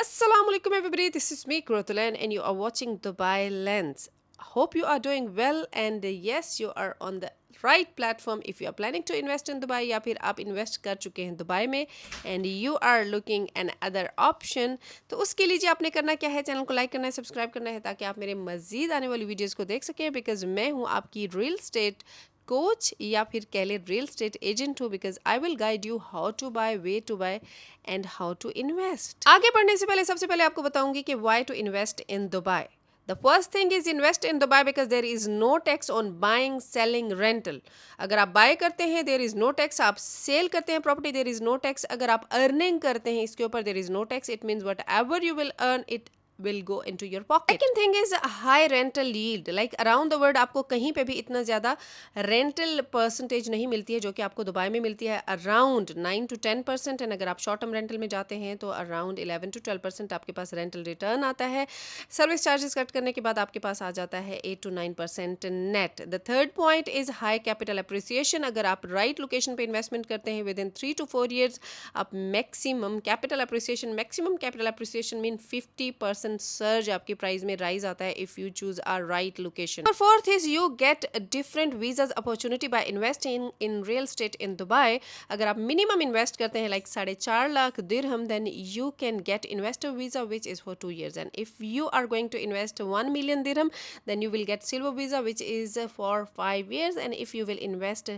Assalamu alaikum everybody, this is me Kuratulain and you are watching Dubai Lens. Hope you are doing well and yes you are on the right platform if you are planning to invest in Dubai या फिर आप invest कर चुके हैं Dubai में and you are looking an other option तो उसके लिए जी आपने करना क्या है, चैनल को लाइक करना है, सब्सक्राइब करना है ताकि आप मेरे मज़ीद आने वाली वीडियोस को देख सकें बिकॉज मैं हूँ आपकी रियल स्टेट कोच या फिर कह ले रियल स्टेट एजेंट हो because I will guide you how to buy, way to buy and how to invest. आगे बढ़ने से पहले सबसे पहले आपको बताऊंगी कि why to invest in Dubai. The first thing is invest in Dubai because there is no tax on buying selling rental. अगर आप बाय करते हैं देर इज नो टैक्स, आप सेल करते हैं property there is no tax, अगर आप earning करते हैं इसके ऊपर there is no tax. It means whatever you will earn it will go into your pocket. Second thing is high rental yield. Like around the world आपको कहीं पे भी इतना ज़्यादा rental percentage नहीं मिलती है जो कि आपको दुबई में मिलती है around 9 to 10%। and अगर आप short term rental में जाते हैं तो around 11 to 12% आपके पास rental return आता है। सर्विस चार्जेस कट करने के बाद आपके पास आ जाता है 8 to 9% net. The third point is high capital appreciation. अगर आप right location पे investment करते हैं within 3 to 4 years आप maximum capital appreciation mean 50% surge आपकी प्राइस में राइज आता है if you choose our right location. और fourth is you get different visas opportunity by investing in real estate in Dubai. अगर आप मिनिमम इन्वेस्ट करते हैं like 4.5 lakh dirham then you can get investor visa which is for 2 years and if you are going to invest 1 million dirham then you will get silver visa which is for 5 years and if you will invest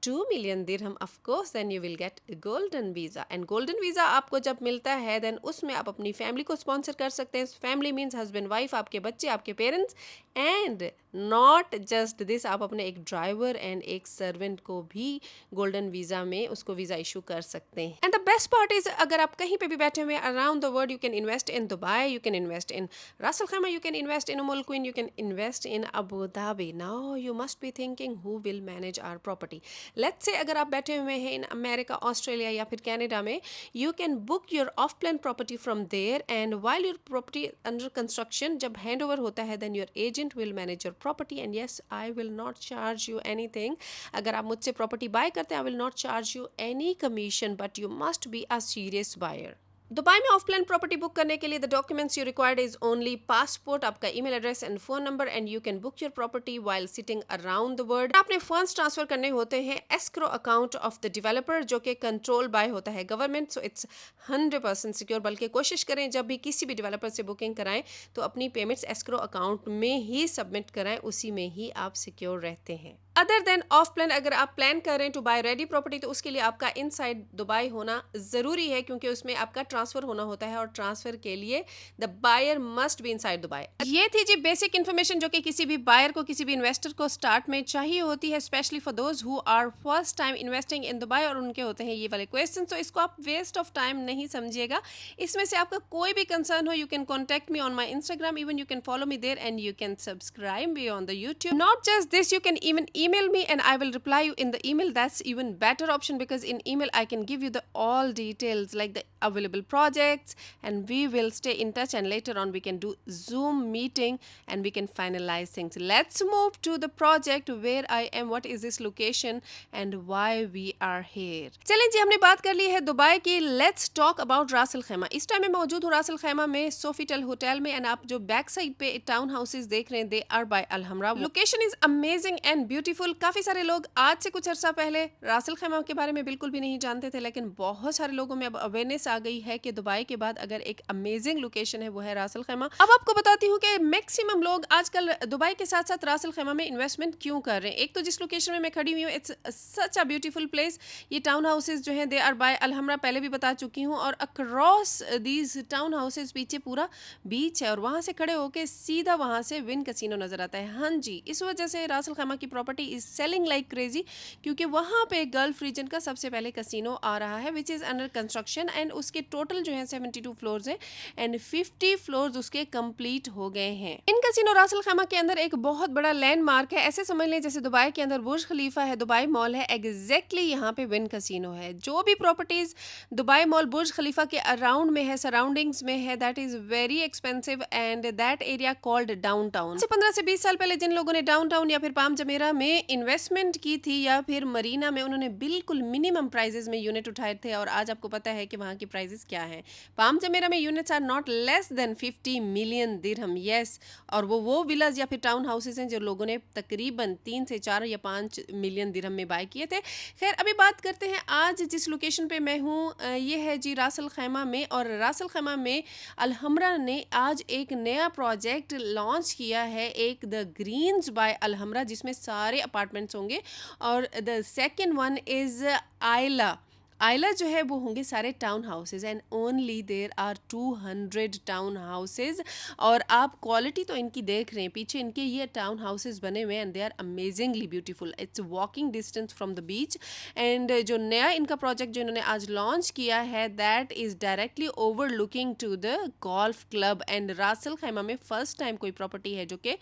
2 million dirham of course then you will get a golden visa and golden visa आपको जब मिलता है then उसमें आप अपनी family को sponsor कर सकते हैं। फैमिली मीन्स हस्बैंड वाइफ, आपके बच्चे, आपके parents and not just this, आप अपने एक ड्राइवर एंड एक सर्वेंट को भी गोल्डन वीजा में उसको वीजा इशू कर सकते हैं। And the best part is अगर आप कहीं पे भी बैठे हुए around the world you can invest in Dubai, you can invest in Ras Al Khaimah, you can invest in Umm Al Quwain, you can invest in Abu Dhabi. Now you must be thinking who will manage our property. Let's say अगर आप बैठे हुए हैं in America, Australia या फिर Canada में, you can book your off plan property from there and while your property under construction जब hand over होता है then your agent will manage your property and yes I will not charge you anything. अगर आप मुझसे property buy करते हैं I will not charge you any commission but you must be a serious buyer. Dubai में off plan property book करने के लिए the documents you required is only passport, आपका email address and phone number and you can book your property while sitting around the world. आपने funds transfer करने होते हैं escrow account of the developer जो कि कंट्रोल बाय होता है government, so it's 100% secure. बल्कि कोशिश करें जब भी किसी भी डेवलपर से बुकिंग कराएं तो अपनी पेमेंट्स एस्क्रो अकाउंट में ही सबमिट कराएं, उसी में ही आप सिक्योर रहते हैं। अदर देन ऑफ प्लान अगर आप प्लान कर रहे हैं टू बाय रेडी प्रॉपर्टी तो उसके लिए आपका इनसाइड दुबई होना ज़रूरी है क्योंकि उसमें आपका ट्रांसफ़र होना होता है और ट्रांसफ़र के लिए the buyer must be inside Dubai. ये थी जी बेसिक इन्फॉर्मेशन जो कि किसी भी बायर को, किसी भी इन्वेस्टर को स्टार्ट में चाहिए होती है, specially for those who are first time investing in Dubai और उनके होते हैं ये वाले क्वेश्चन। तो इसको आप वेस्ट ऑफ टाइम नहीं समझिएगा। इसमें से आपका कोई भी कंसर्न हो you can contact me on my Instagram, even you can follow me there and you can subscribe me on the YouTube. Not just this, you can even email me and I will reply you in the email. That's even better option because in email I can give you the all details like the available projects and we will stay in touch and later on we can do Zoom meeting and we can finalize things. Let's move to the project where I am, what is this location and why we are here. चलें जी, हमने बात कर ली है Dubai की। Let's talk about रास Al खैमा। इस time मैं मौजूद हूँ रास अल खैमा में सोफिटेल होटल में एंड आप जो बैक साइड पे टाउन हाउसेस देख रहे हैं दे आर बाय अल हमरा। Location is amazing and beautiful. काफी सारे लोग आज से कुछ अर्सा पहले रास अल खैमा के बारे में बिल्कुल भी नहीं जानते थे, लेकिन बहुत सारे लोगों में अब अवेयरनेस आ गई है कि दुबई के बाद अगर एक अमेजिंग लोकेशन है वो है रास अल खैमा। अब आपको बताती हूँ कि मैक्सिमम लोग आजकल दुबई के साथ साथ रास अल खैमा में इन्वेस्टमेंट क्यों कर रहे हैं। एक तो जिस लोकेशन में मैं खड़ी हुई हूँ it's such a beautiful place. ये टाउन हाउसेज जो हैं दे आर बाय अल हमरा, पहले भी बता चुकी हूँ, और अक्रॉस दीज टाउन हाउसेज पीछे पूरा बीच है और वहाँ से खड़े होके सीधा वहाँ से विन कसिनो नजर आता है। हाँ जी, इस वजह से रास अल खैमा की property is selling like crazy क्योंकि वहाँ पे गल्फ रीजन का सबसे पहले कसिनो आ रहा है which is under construction and उसके टोटल जो है 72 फ्लोर्स हैं एंड 50 फ्लोर्स उसके कंप्लीट हो गए हैं। इन कसिनो रास अल खैमा के अंदर एक बहुत बड़ा लैंडमार्क है। ऐसे समझ लें जैसे दुबई के अंदर बुर्ज खलीफा है, दुबई मॉल है, एग्जैक्टली यहाँ पे विन कसिनो है। जो भी प्रॉपर्टीज दुबई मॉल बुर्ज खलीफा के अराउंड में है, सराउंडिंग्स में है, that is very expensive and that area called downtown. 15 से 20 साल पहले जिन लोगों ने डाउनटाउन या फिर पाम जमेरा में में इन्वेस्टमेंट की थी या फिर मरीना में उन्होंने बिल्कुल मिनिमम प्राइजेस में यूनिट उठाए थे, और आज आपको पता है कि वहाँ की प्राइजेस क्या हैं। पाम जमेरा में units are not less than 50 million dirham, yes. और वो विलाज या फिर टाउन हाउसेज हैं जो लोगों ने तकरीबन 3 से 4 या 5 मिलियन दिरहम में बाय किए थे। खैर, अभी बात करते हैं आज जिस लोकेशन पे मैं हूँ, ये है जी रासल खैमा में। और रासल खैमा में अलहमरा ने आज एक नया प्रोजेक्ट लॉन्च किया है, एक द ग्रीन्स बाय अलहमरा, जिसमें सारे अपार्टमेंट्स होंगे। और द सेकंड वन इज आयला। आइला जो है वो होंगे सारे town houses, and only there are 200 town houses. और आप क्वालिटी तो इनकी देख रहे हैं, पीछे इनके ये टाउन हाउसेज बने हुए हैं, and they are amazingly beautiful. It's walking distance from the beach. एंड जो नया इनका प्रोजेक्ट जो इन्होंने आज लॉन्च किया है, that is directly overlooking to the golf club. And Ras Al Khaimah में फर्स्ट टाइम कोई प्रॉपर्टी है जो कि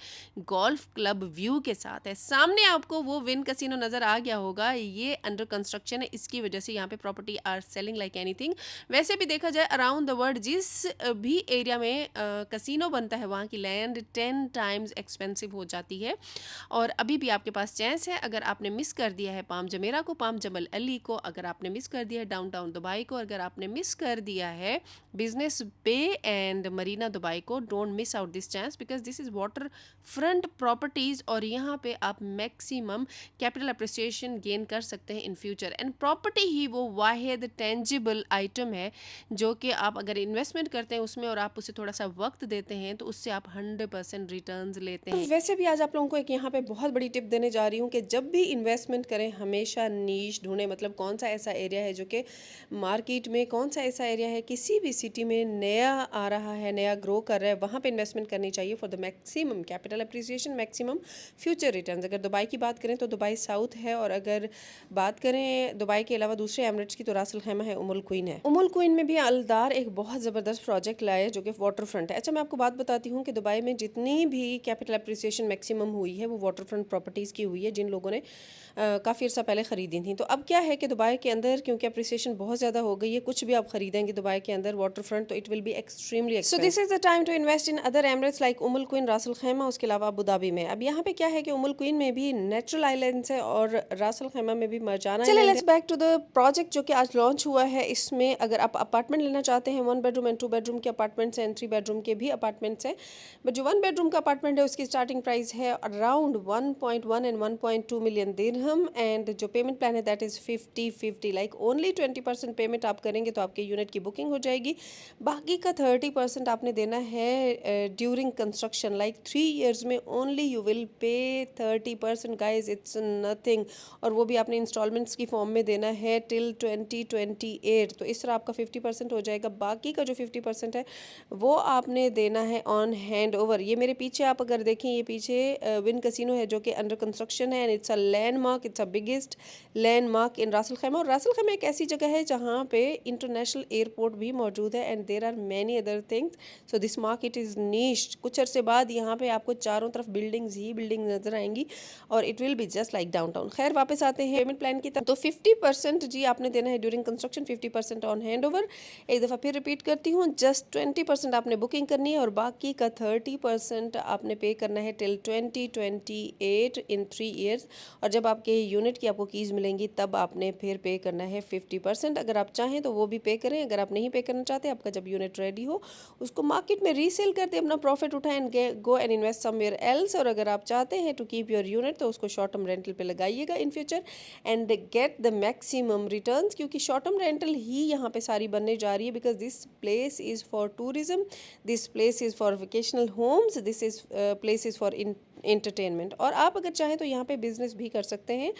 गोल्फ क्लब व्यू के साथ है। सामने आपको वो विन कसिनो नज़र आ गया होगा, ये अंडर कंस्ट्रक्शन है, इसकी वजह से यहाँ पे property are selling like anything. वैसे भी देखा जाए अराउंड द वर्ल्ड जिस भी एरिया में कसिनो बनता है, वहाँ की लैंड 10 टाइम्स एक्सपेंसिव हो जाती है। और अभी भी आपके पास चांस है, अगर आपने मिस कर दिया है पाम जमेरा को, पाम जमल अली को, अगर आपने मिस कर दिया है डाउनटाउन दुबई को, अगर आपने मिस कर दिया है business bay and Marina Dubai को, don't miss out this chance, because this is waterfront properties. और यहाँ पे आप मैक्सिमम कैपिटल अप्रिसिएशन गेन कर सकते हैं इन फ्यूचर। एंड प्रॉपर्टी ही वो वाहिद टेंजिबल आइटम है जो कि आप अगर इन्वेस्टमेंट करते हैं उसमें और आप उसे थोड़ा सा वक्त देते हैं तो उससे आप 100% रिटर्न्स लेते हैं। वैसे भी आज आप लोगों को एक यहाँ पे बहुत बड़ी टिप देने जा रही हूँ कि जब भी इन्वेस्टमेंट करें हमेशा नीश ढूंढें, मतलब कौन सा ऐसा एरिया है जो कि मार्केट में, कौन सा ऐसा एरिया है किसी भी सिटी में नया आ रहा है, नया ग्रो कर रहा है, वहाँ पे इन्वेस्टमेंट करनी चाहिए for the maximum capital appreciation, maximum future returns. अगर दुबई की बात करें तो दुबई साउथ है, और अगर बात करें दुबई के अलावा दूसरे एमिरेट्स की तो रासल खैमा है, उमुल क्वीन है। उमुल क्वीन में भी अलदार एक बहुत ज़बरदस्त प्रोजेक्ट लाया जो कि वाटर फ्रंट है। अच्छा, मैं आपको बात बताती हूँ कि दुबई में जितनी भी कैपिटल अप्रिसिएशन मैक्सिमम हुई है वो वाटर फ्रंट प्रॉपर्टीज़ की हुई है, जिन लोगों ने काफ़ी अर्सा पहले ख़रीदी थी। तो अब क्या है कि दुबई के अंदर क्योंकि अप्रिसिएशन बहुत ज़्यादा हो गई है, कुछ भी आप खरीदेंगे दुबई के अंदर वाटर फ्रंट तो it will be extremely expensive. So this is the time to invest in other emirates like Umm Al Quwain, Ras Al Khaimah, उसके अलावा अबू धाबी में। अब यहाँ पे क्या है कि उमुल क्वीन में भी नेचुरल आइलैंड्स है और रासल खैमा में भी मरजाना। चलिए let's back to the project जो कि आज लॉन्च हुआ है। इसमें अगर आप अपार्टमेंट लेना चाहते हैं, 1 बेडरूम एंड 2 बेडरूम के अपार्टमेंट्स हैं, 3 बेडरूम के भी अपार्टमेंट्स हैं, बट जो 1 बेडरूम का अपार्टमेंट है उसकी स्टार्टिंग प्राइस है around 1.1 and 1.2 million dirham. And जो पेमेंट प्लान है that is 50-50, like only 20% payment आप करेंगे तो आपके यूनिट की बुकिंग हो जाएगी। बाकी का 30% आपने देना है ड्यूरिंग कंस्ट्रक्शन, लाइक 3 ईयर्स में only you will pay 30%, guys it's nothing. और वो भी आपने इंस्टॉलमेंट्स की फॉर्म में देना है टिल 2028। तो इस तरह आपका 50% हो जाएगा। बाकी का जो 50% है वो आपने देना है ऑन हैंड ओवर। ये मेरे पीछे आप अगर देखें, ये पीछे विन कसिनो है जो कि अंडर कंस्ट्रक्शन है, and it's a landmark, it's a biggest landmark in Ras Al Khaimah. और रासल खैमा एक ऐसी जगह है जहाँ पे इंटरनेशनल एयरपोर्ट भी मौजूद है, and there are many other things. So this market is niche. कुछ अरसे बाद यहाँ पे आपको चारों तरफ बिल्डिंग्स ही बिल्डिंग नजर आएंगी और it will be just like downtown. खैर, वापस आते हैं पेमेंट प्लान की तरफ। तो 50% जी आपने देना है during construction, 50% on hand over. एक दफ़ा फिर रिपीट करती हूँ, जस्ट 20% आपने बुकिंग करनी है और बाकी का 30% आपने पे करना है टिल 2028 इन 3 ईयर्स। और जब आपके यूनिट की आपको कीज़ मिलेंगी तब आपने फिर पे करना है 50%। अगर आप चाहें तो वो भी पे करें, अगर आप नहीं पे करना चाहते, आपका जब यूनिट रेडी हो उसको मार्केट में रीसेल कर दे, अपना प्रॉफिट उठाएं and go and invest somewhere else. और अगर आप चाहते हैं टू कीप योर यूनिट तो उसको शॉर्ट टर्म रेंटल पे लगाइएगा in future and get the maximum returns, क्योंकि शॉर्ट टर्म रेंटल ही यहाँ पे सारी बनने जा रही है। Because this place is for tourism, this place is for vacational homes, this is place is for entertainment. और आप अगर चाहें तो यहाँ पे बिजनेस भी कर सकते हैं,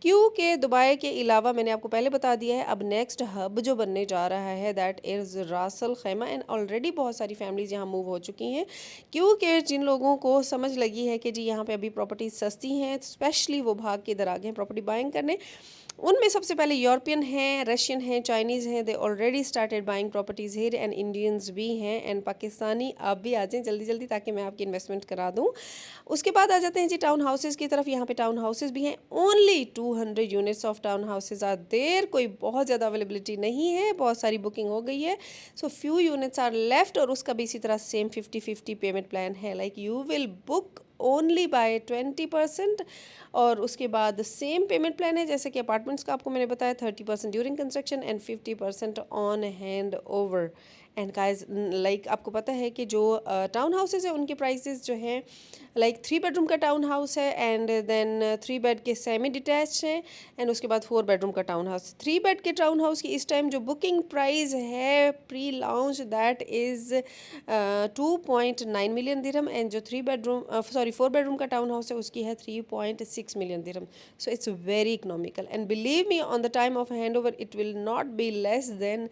क्योंकि दुबई के अलावा मैंने आपको पहले बता दिया है अब नेक्स्ट हब जो बनने जा रहा है that is रासल Khaima. And already बहुत सारी फैमिलीज यहाँ मूव हो चुकी हैं, क्योंकि जिन लोगों को समझ लगी है कि जी यहाँ पे अभी प्रॉपर्टी सस्ती हैं, स्पेशली वो भाग के इधर आ गए हैं प्रॉपर्टी बाइंग करने। उनमें सबसे पहले यूरोपियन हैं, रशियन हैं, चाइनीज़ हैं, they already started buying properties here, and Indians भी हैं, एंड पाकिस्तानी आप भी आ जाएं जल्दी जल्दी ताकि मैं आपकी इन्वेस्टमेंट करा दूं। उसके बाद आ जाते हैं जी टाउन हाउसेज की तरफ। यहाँ पे टाउन हाउसेज भी हैं, only 200 units of town houses are there. कोई बहुत ज़्यादा अवेलेबिलिटी नहीं है, बहुत सारी बुकिंग हो गई है, so few units are left. और उसका भी इसी तरह सेम 50-50 पेमेंट प्लान है, like you will book only by 20%। और उसके बाद सेम पेमेंट प्लान है जैसे कि अपार्टमेंट्स का आपको मैंने बताया, 30% during construction and 50% on hand over. And guys like आपको पता है कि जो टाउन हाउसेज है उनके प्राइसेस जो हैं, लाइक 3 बेडरूम का टाउन हाउस है एंड देन 3 बेड के सेमी डिटैच हैं एंड उसके बाद 4 बेडरूम का टाउन हाउस। 3 बेड के टाउन हाउस की इस टाइम जो बुकिंग प्राइस है pre launch that is 2.9 million dirham and जो 3 बेडरूम 4 बेडरूम का टाउन हाउस है उसकी है 3.6 million dirham. So it's very economical and believe me on the time of hand over it will not be less than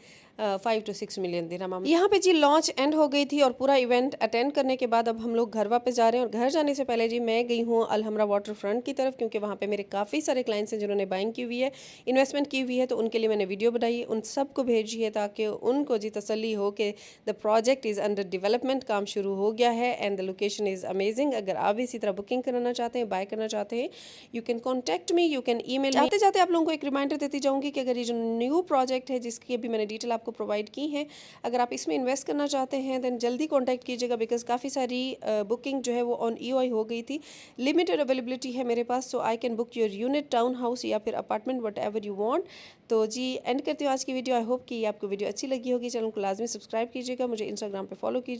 5 to 6 million dirham. यहाँ पे जी launch and हो गई थी और पूरा इवेंट अटेंड करने के बाद अब हम लोग घर वापस जा रहे हैं। और घर जाने से पहले जी मैं गई हूँ अलहमरा वाटर फ्रंट की तरफ, क्योंकि वहाँ पे मेरे काफ़ी सारे क्लाइंट्स हैं जिन्होंने बाइंग की हुई है, इन्वेस्टमेंट की हुई है, तो उनके लिए मैंने वीडियो बनाई, उन सबको भेजी है ताकि उनको जी तसल्ली हो कि the project is under development, काम शुरू हो गया है and the location is amazing. अगर आप भी इसी तरह बुकिंग कराना चाहते हैं, बाय करना चाहते हैं, you can contact me, you can email me. जाते जाते आप लोगों को एक रिमाइंडर देती जाऊँगी कि अगर ये जो न्यू प्रोजेक्ट है जिसकी अभी मैंने डिटेल आपको प्रोवाइड की है, अगर आप इसमें इन्वेस्ट करना चाहते हैं देन जल्दी कॉन्टैक्ट कीजिएगा, बिकॉज काफ़ी सारी बुकिंग जो है वो ऑन EOI हो गई थी। लिमिटेड अवेलेबिलिटी है मेरे पास, so I can book your unit, town house या फिर apartment, whatever you want. तो जी एंड करती हूँ आज की वीडियो। आई होप कि आपको वीडियो अच्छी लगी होगी। चैनल को लाजमी सब्सक्राइब कीजिएगा, मुझे इंस्टाग्राम पे फॉलो कीजिए।